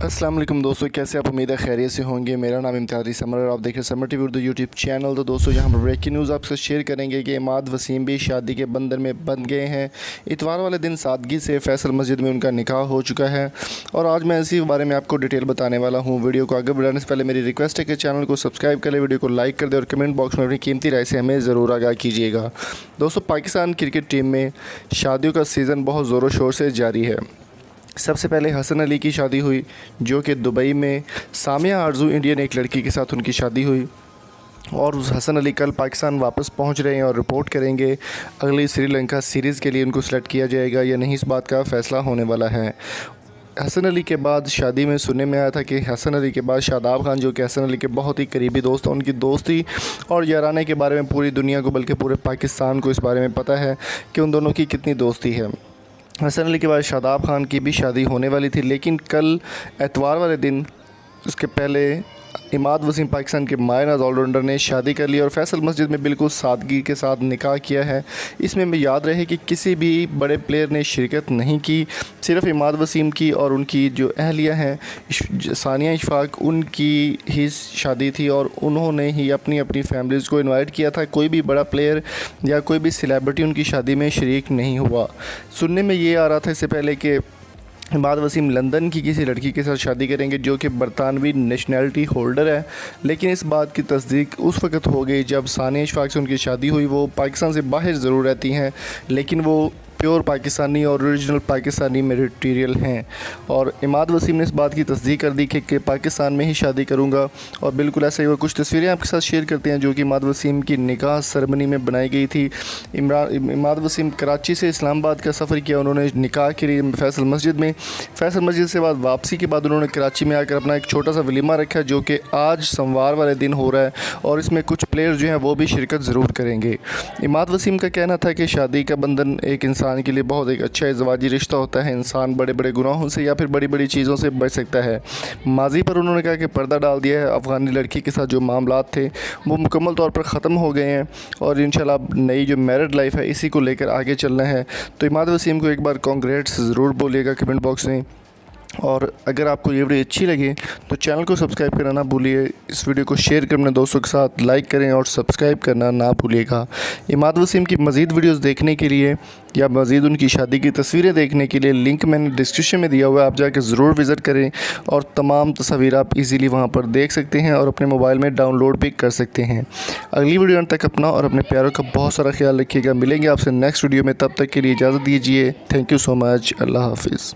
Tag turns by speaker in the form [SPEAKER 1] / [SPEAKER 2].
[SPEAKER 1] अस्सलाम वालेकुम दोस्तों, कैसे आप? उम्मीद है खैरियत से होंगे। मेरा नाम इम्तियाज़ समर और आप देख रहे हैं summer TV Urdu YouTube channel. तो दोस्तों, यहाँ पर ब्रेकिंग न्यूज़ आपसे शेयर करेंगे कि इमाद वसीम भी शादी के बंधन में बंध गए हैं। इतवार वाले दिन सादगी से फैसल मस्जिद में उनका निकाह हो चुका है और आज मैं इसी बारे में आपको डिटेल बताने वाला हूँ। वीडियो को आगे बढ़ाने से पहले मेरी रिक्वेस्ट है कि चैनल को सब्सक्राइब कर ले, वीडियो को लाइक कर दे और कमेंट बॉक्स में अपनी कीमती राय से हमें ज़रूर आगाह कीजिएगा। दोस्तों, पाकिस्तान क्रिकेट टीम में शादियों का सीज़न बहुत ज़ोरों शोर से जारी है। सबसे पहले हसन अली की शादी हुई, जो कि दुबई में सामिया आरजू इंडियन एक लड़की के साथ उनकी शादी हुई और उस हसन अली कल पाकिस्तान वापस पहुंच रहे हैं और रिपोर्ट करेंगे अगली श्रीलंका सीरीज़ के लिए उनको सेलेक्ट किया जाएगा या नहीं, इस बात का फ़ैसला होने वाला है। हसन अली के बाद शादी में सुनने में आया था कि हसन अली के बाद शादाब खान, जो कि हसन अली के बहुत ही करीबी दोस्त हैं, उनकी दोस्ती और याराने के बारे में पूरी दुनिया को बल्कि पूरे पाकिस्तान को इस बारे में पता है कि उन दोनों की कितनी दोस्ती है। हसन अली के बाद शादाब खान की भी शादी होने वाली थी, लेकिन कल एतवार वाले दिन उसके पहले इमाद वसीम पाकिस्तान के मायनाज़ ऑलराउंडर ने शादी कर ली और फैसल मस्जिद में बिल्कुल सादगी के साथ निकाह किया है। इसमें हमें याद रहे कि किसी भी बड़े प्लेयर ने शिरकत नहीं की, सिर्फ इमाद वसीम की और उनकी जो अहलिया हैं सानिया इशफाक, उनकी ही शादी थी और उन्होंने ही अपनी अपनी फैमिलीज़ को इनवाइट किया था। कोई भी बड़ा प्लेयर या कोई भी सेलिब्रिटी उनकी शादी में शरीक नहीं हुआ। सुनने में ये आ रहा था इससे पहले कि इमाद वसीम लंदन की किसी लड़की के साथ शादी करेंगे जो कि बरतानवी नेशनैलिटी होल्डर है, लेकिन इस बात की तस्दीक उस वक़्त हो गई जब सानिया इशफाक से उनकी शादी हुई। वो पाकिस्तान से बाहर ज़रूर रहती हैं, लेकिन वो प्योर पाकिस्तानी और ओरिजिनल पाकिस्तानी मटेरियल हैं और इमाद वसीम ने इस बात की तस्दीक कर दी कि पाकिस्तान में ही शादी करूंगा और बिल्कुल ऐसा ही हुआ। कुछ तस्वीरें आपके साथ शेयर करते हैं जो कि इमाद वसीम की निकाह सेरेमनी में बनाई गई थी। इमाद वसीम कराची से इस्लामाबाद का सफ़र किया उन्होंने निकाह के लिए फैसल मस्जिद में। फैसल मस्जिद से बाद वापसी के बाद उन्होंने कराची में आकर अपना एक छोटा सा वलीमा रखा जो कि आज सोमवार वाले दिन हो रहा है और इसमें कुछ प्लेयर्स जो हैं वो भी शिरकत ज़रूर करेंगे। इमाद वसीम का कहना था कि शादी का बंधन एक इंसान के लिए बहुत एक अच्छा इज़्वाजी रिश्ता होता है। इंसान बड़े बड़े गुनाहों से या फिर बड़ी बड़ी चीज़ों से बच सकता है। माजी पर उन्होंने कहा कि पर्दा डाल दिया है। अफ़गानी लड़की के साथ जो मामलात थे वो मुकम्मल तौर पर ख़त्म हो गए हैं और इंशाल्लाह नई जो मैरिड लाइफ है इसी को लेकर आगे चलना है। तो इमाद वसीम को एक बार कांग्रेट्स ज़रूर बोलिएगा कमेंट बॉक्स में। और अगर आपको ये वीडियो अच्छी लगे तो चैनल को सब्सक्राइब करना ना भूलिए। इस वीडियो को शेयर कर अपने दोस्तों के साथ लाइक करें और सब्सक्राइब करना ना भूलिएगा। इमाद वसीम की मज़ीद वीडियोस देखने के लिए या मज़ीद उनकी शादी की तस्वीरें देखने के लिए लिंक मैंने डिस्क्रिप्शन में दिया हुआ है, आप जाकर ज़रूर विज़िट करें और तमाम तस्वीर आप इजीली वहां पर देख सकते हैं और अपने मोबाइल में डाउनलोड भी कर सकते हैं। अगली वीडियो तक अपना और अपने प्यारों का बहुत सारा ख्याल रखिएगा। मिलेंगे आपसे नेक्स्ट वीडियो में, तब तक के लिए इजाज़त दीजिए। Thank you so much. अल्लाह हाफिज़।